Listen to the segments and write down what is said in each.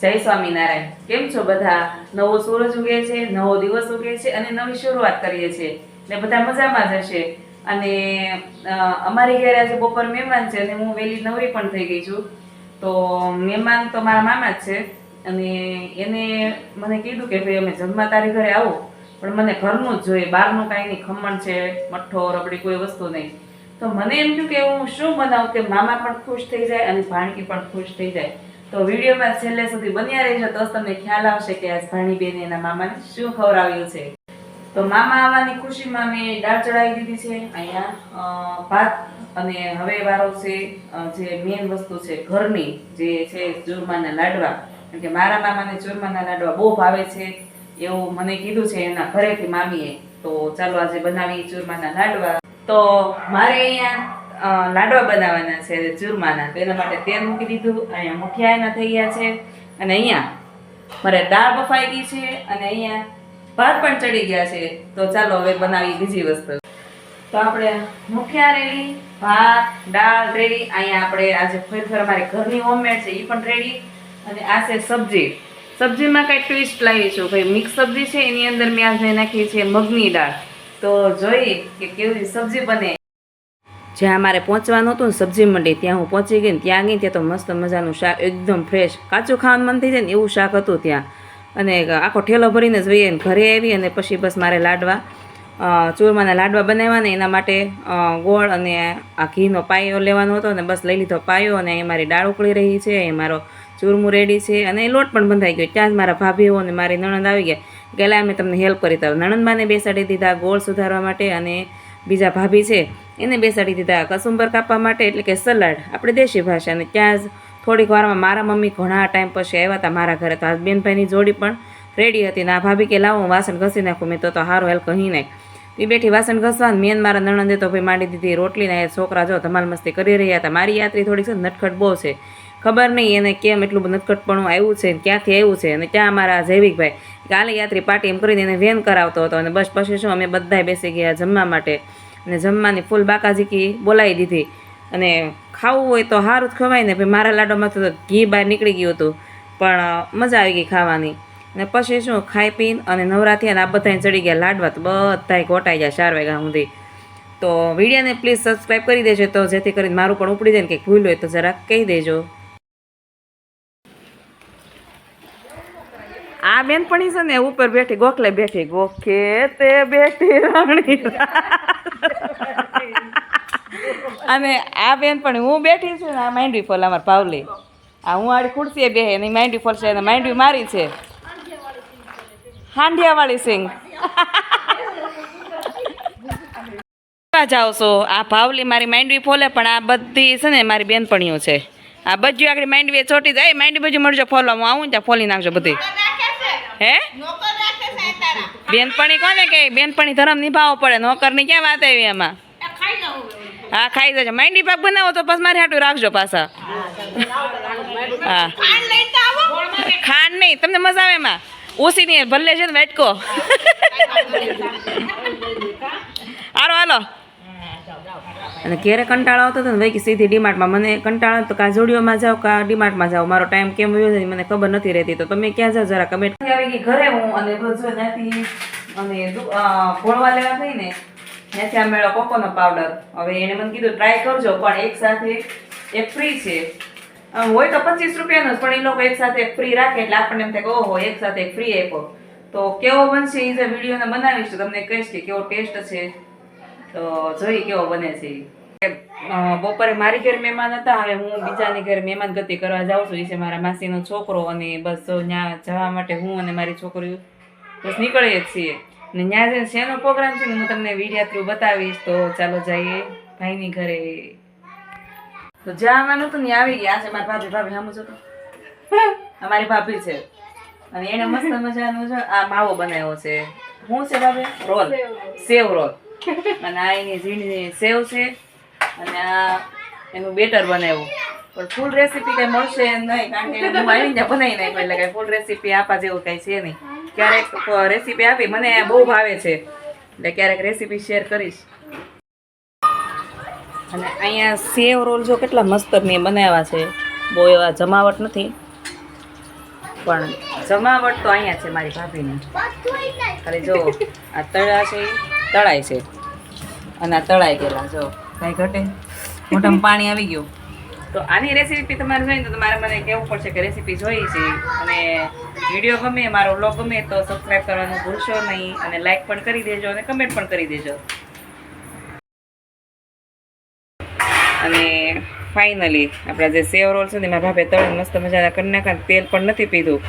જય સ્વામિનારાયણ. કેમ છો બધા? નવો સૂરજ ઉગે છે, નવો દિવસ ઉગે છે અને નવી શરૂઆત કરીએ છીએ એટલે બધા મજામાં જ હશે. અને અમારી ઘરે આજે બપોર મહેમાન છે અને હું વહેલી નવરી પણ થઈ ગઈ છું. તો મહેમાન તો મારા મામા જ છે અને એને મને કીધું કે ભાઈ અમે જમવા તારી ઘરે આવો, પણ મને ઘરનું જ જોઈએ, બહારનું કાંઈ નહીં, ખમણ છે, મઠ્ઠો રબડી કોઈ વસ્તુ નહીં. તો મને એમ થયું કે હું શું બનાવું કે મામા પણ ખુશ થઈ જાય અને ભાણકી પણ ખુશ થઈ જાય. તો વિડીયોમાં છેલ્લે સુધી બન્યા રહેજો તો તમને ખ્યાલ આવશે કે આજ ભાણીબેન એના મામાને શું ખવડાવ્યું છે. તો મામા આવવાની ખુશીમાં મેં દાળ ચડાવી દીધી છે અહીંયા ભાત, અને હવે વારો છે જે મેઇન વસ્તુ છે ઘરની, જે છે ચૂરમાના લાડવા. કેમ કે મારા મામાને ચૂરમાના લાડવા બહુ ભાવે છે એવું મને કીધું છે એના ઘરેથી મામીએ. તો ચાલો આજે બનાવી ચૂરમાના લાડવા. તો મારે અહીંયા લાડવા બનાવવાના છે ચૂરમાના, તો એના માટે તેલ મૂકી દીધું. અહીંયા મુઠિયા એના થઈ ગયા છે અને અહીંયા મારે દાળ બફાઈ ગઈ છે અને અહીંયા ભાત પણ ચડી ગયા છે. તો ચાલો હવે બનાવી બીજી વસ્તુ. તો આપણે મુઠિયા રેડી, ભાત, દાળ રેડી. અહીંયા આપણે આજે ખરેખર અમારી ઘરની હોમમેડ છે એ પણ રેડી. અને આ છે સબ્જી. સબ્જીમાં કંઈ ટ્વિસ્ટ લાવી છું ભાઈ, મિક્સ સબ્જી છે એની અંદર મેં આજે નાખી છે મગની દાળ. તો જોઈએ કે કેવી સબ્જી બને. જ્યાં મારે પહોંચવાનું હતું ને સબ્જી મંડી, ત્યાં હું પહોંચી ગઈ ને ત્યાં ગઈ ત્યાં તો મસ્ત મજાનું શાક, એકદમ ફ્રેશ, કાચું ખાવાનું મન થઈ જાય ને એવું શાક હતું ત્યાં. અને આખો ઠેલો ભરીને જ વઈએ ને ઘરે આવી અને પછી બસ મારે લાડવા, ચૂરમાના લાડવા બનાવ્યા ને એના માટે ગોળ અને આ ઘીનો પાયો લેવાનો હતો ને બસ લઈ લીધો પાયો. અને અહીં મારી દાળ ઉકળી રહી છે, અહીં મારો ચૂરમું રેડી છે અને લોટ પણ બંધાઈ ગયો. ત્યાં જ મારા ભાભીઓ અને મારી નણંદ આવી ગયા કે લા અમે તમને હેલ્પ કરી. તો નણંદબાને બેસાડી દીધા ગોળ સુધારવા માટે, અને બીજા ભાભી છે એને બેસાડી દીધા કસુંબર કાપવા માટે, એટલે કે સલાડ આપણી દેશી ભાષા. અને ત્યાં જ થોડીક વારમાં મારા મમ્મી ઘણા ટાઈમ પછી આવ્યા હતા મારા ઘરે, તો આ બેનભાઈની જોડી પણ રેડી હતી. ને આ ભાભી કે લાવો હું વાસણ ઘસી નાખું. મેં તો સારું હેલ કહી નાખ. એ બેઠી વાસણ ઘસવા, મેન મારા નણંદે તો ભાઈ માંડી દીધી રોટલી. ને છોકરા જો ધમાલ મસ્તી કરી રહ્યા હતા. મારી યાત્રી થોડીક છે નટખટ બહુ છે, ખબર નહીં એને કેમ એટલું બધું નટખટપણું આવ્યું છે, ક્યાંથી આવ્યું છે. અને ત્યાં મારા જૈવિકભાઈ કાલે યાત્રી પાર્ટી એમ કરીને એને વેન કરાવતો હતો. અને બસ પછી શું અમે બધાય બેસી ગયા જમવા માટે. અને જમવાની ફૂલ બાકાજીકી બોલાવી દીધી. અને ખાવું હોય તો સારું જ ખવાય ને ભાઈ. મારા લાડવામાં તો ઘી બહાર નીકળી ગયું હતું, પણ મજા આવી ગઈ ખાવાની. અને પછી શું ખાઈ પીને અને નવરા થયા ને આ બધાને ચડી ગયા લાડવા. તો બધાય ઘોટાઈ ગયા 4 વાગ્યા સુધી. તો વિડીયોને પ્લીઝ સબસ્ક્રાઈબ કરી દેજો, તો જેથી કરીને મારું પણ ઉપડી જાય ને કંઈક ભૂલ હોય તો જરાક કહી દેજો. આ બેનપણી છે ને ઉપર બેઠી, ગોખલે બેઠી, ગોખે તે બેઠી રાણી. અને આ બેનપણી હું બેઠી છું ને આ માંડવી ફોલ અમાર પાવલી. આ હું આડી ખુરશીએ બેહે એની માંડવી ફોલ છે અને માંડવી મારી છે હાંડિયાવાળી સિંગ. જાઓ છો આ ભાવલી મારી માંડવી ફોલે, પણ આ બધી છે ને મારી બેનપણીઓ છે. આ બધું આગળ માંડવી ચોટી જાય, માંડવી બધું મળજો ફોલવા, હું આવું ને ત્યાં ફોલી નાખજો બધી. હે બેનપણી કોને કે બેનપણી ધર્મ નિભાવવો પડે, નોકરની ક્યાં વાત આવી એમાં. હા ખાઈ જજો. માંડવી પાક બનાવો તો પછી મારે હાટું રાખજો પાછા. હા ખાંડ નહીં, તમને મજા આવે એમાં. ઓછી નહીં ભલે છે ને વેટકો. હાલો હાલો. અને ક્યારે કંટાળો આવતો હતો ને ભાઈ કે સીધી ડીમાર્ટમાં. મને કંટાળો તો કાં જોડીઓમાં જાઓ કાં ડીમાર્ટમાં જાઓ. મારો ટાઈમ કેમ વયો જાય મને ખબર નથી રહેતી. તો તમે ક્યાં જાઓ જરા કમેન્ટ. આવી ગઈ ઘરે હું, અને બધું ત્યાંથી અને ભોળવા લેવા થઈ ને ત્યાંથી આ મેળો કોકોનો પાવડર. હવે એને મને કીધું ટ્રાય કરજો, પણ એક સાથે એક ફ્રી છે. હોય તો 25 રૂપિયાનો જ, પણ એ લોકો એક સાથે એક ફ્રી રાખે એટલે આપણને એમ થાય કે ઓહો એક સાથે એક ફ્રી આપ્યો. તો કેવો બનશે એ જે વિડીયોને બનાવીશ તો તમને કહીશ કે કેવો ટેસ્ટ છે. તો જોઈ કેવો બને છે. બપોરે મારી ઘરે મહેમાન હતા, હવે હું બીજાની ઘરે મહેમાન ગતિ કરવા જાઉં છું. એ છે મારા માસીનો છોકરો, અને બસ ત્યાં જવા માટે હું અને મારી છોકરીઓ બસ નીકળીએ જ છીએ. ને ત્યાં જઈને શેનો પ્રોગ્રામ છે ને હું તમને વિડીયો થ્રુ બતાવીશ. તો ચાલો જઈએ ભાઈની ઘરે. તો જ્યાં આવવાનું હતું ને આવી ગયા છે મારી ભાભી. ભાભી સામું છો તો અમારી ભાભી છે, અને એને મસ્ત મજાનો છે આ માવો બનાવ્યો છે. શું છે ભાભી? રોલ, સેવ રોલ. અને આ એની ઝીણી સેવ છે, અને આ એનું બેટર બનાવ્યું. પણ ફૂલ રેસીપી કંઈ મળશે નહીં, કારણ કે હું આવીને ત્યાં બનાવી નાખ્યું, એટલે કંઈ ફૂલ રેસીપી આપવા જેવું કંઈ છે નહીં. ક્યારેક રેસીપી આપી, મને બહુ ભાવે છે એટલે ક્યારેક રેસીપી શેર કરીશ. અને અહીંયા સેવ રોલ જો કેટલા મસ્ત મેં બનાવ્યા છે, બહુ એવા જમાવટ નથી. પણ જમાવટ તો અહીંયા છે મારી ભાભીની. ખાલી જો આ તળા છે ઈ તળાય છે અને આ તળાઈ ગયેલા જો કાંઈ ઘટે મોઢામાં પાણી આવી ગયું. તો આની રેસીપી તમારે જોઈએ તો તમારે મને કહેવું પડશે કે રેસીપી જોઈ છે અને વિડીયો ગમે મારો વ્લોગ ગમે તો સબસ્ક્રાઈબ કરવાનું ભૂલશો નહીં અને લાઈક પણ કરી દેજો અને કમેન્ટ પણ કરી દેજો. અને ફાઇનલી આપણા જે સેવ રોલ છે ને મારા ભાભે તળીને મસ્ત મજાના કરી નાખ્યા, તેલ પણ નથી પીધું.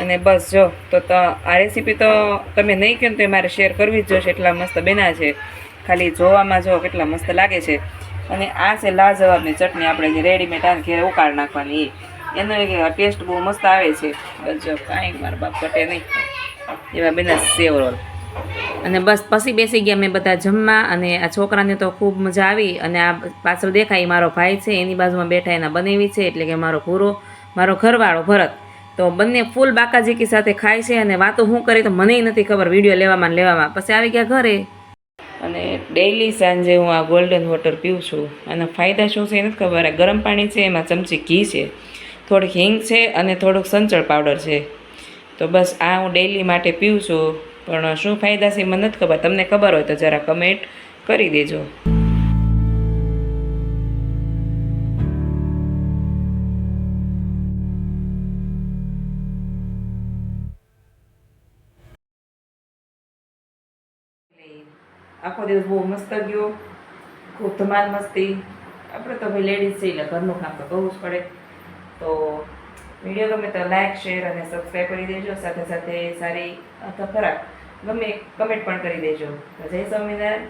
અને બસ જો તો આ રેસીપી તો તમે નહીં કહો તો મારે શેર કરવી જ જોશે, એટલા મસ્ત બન્યા છે. ખાલી જોવામાં જો કેટલા મસ્ત લાગે છે. અને આ છે લાજવાબની ચટણી, આપણે જે રેડીમેડ આવે ઘેર ઉકાળ નાખવાની એનો ટેસ્ટ બહુ મસ્ત આવે છે. બસ જો કાંઈ મારા બાપ ઘટે નહીં એવા બન્યા સેવ રોલ. અને બસ પછી બેસી ગયા મેં બધા જમવા. અને આ છોકરાને તો ખૂબ મજા આવી. અને આ પાછળ દેખાય મારો ભાઈ છે, એની બાજુમાં બેઠા એના બનેવી છે, એટલે કે મારો પૂરો મારો ઘરવાળો ભરત. તો બંને ફૂલ બાકાજીકી સાથે ખાય છે અને વાતો શું કરી તો મને નથી ખબર, વિડીયો લેવામાં પછી આવી ગયા ઘરે. અને ડેઈલી સાંજે હું આ ગોલ્ડન વોટર પીઉં છું. આના ફાયદા શું છે એ નથી ખબર. આ ગરમ પાણી છે, એમાં ચમચી ઘી છે, થોડીક હિંગ છે અને થોડુંક સંચળ પાવડર છે. તો બસ આ હું ડેઈલી માટે પીઉં છું. પણ શું ફાયદા છે મને નથી ખબર, તમને ખબર હોય તો જરા કમેન્ટ કરી દેજો. આખો દિવસ બહુ મસ્ત ગયો, ખૂબ ધમાલ મસ્તી. આપણે તો ભાઈ લેડીઝ છે એટલે ઘરનું કામ તો કરવું જ પડે. તો વિડીયો ગમે તો લાઈક શેર અને સબસ્ક્રાઈબ કરી દેજો. સાથે સાથે સારી અથવા ખરાબ ગમે કમેન્ટ પણ કરી દેજો. જય સ્વામિનારાયણ.